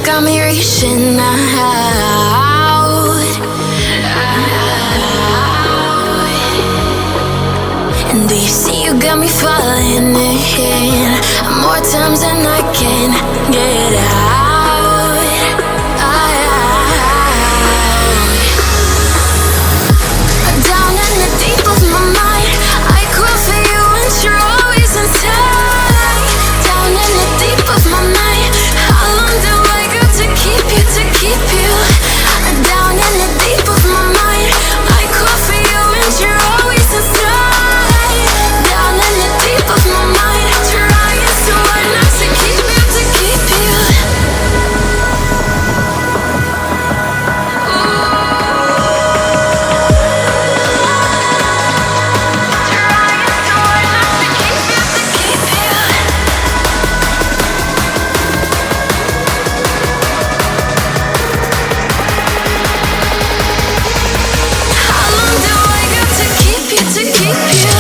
got me reaching out. And do you see you got me falling in more times than I can get out. Down in the deep of my mind, I crawl for you and you're always inside. Down in the deep of my mind, how long do I got to keep you, to keep you? Down in the deep of my mind, I crawl for you and you're always inside. Down in the deep of my mind, trying so hard not to keep you, to keep you. How long do I got to keep you, to keep you?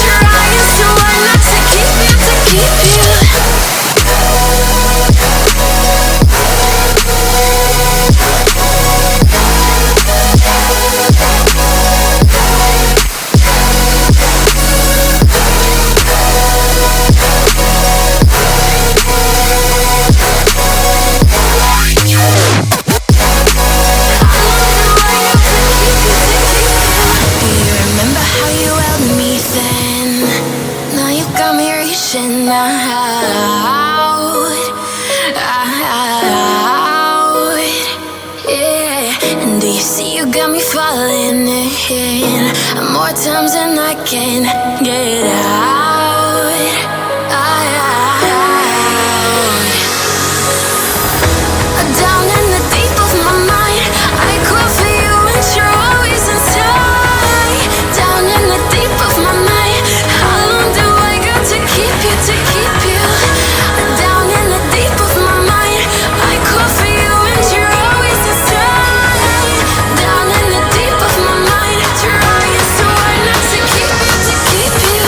Trying so hard not to keep you, to keep you. Do you remember how you held me then? Now you got me reaching out, yeah. And do you see you got me falling in more times than I can get out. Down in the deep of my mind, I crawl for you and you're always inside. Down in the deep of my mind, how long do I got to keep you, to keep you? Down in the deep of my mind, I crawl for you and you're always inside. Down in the deep of my mind, trying so hard not to keep you, to keep you.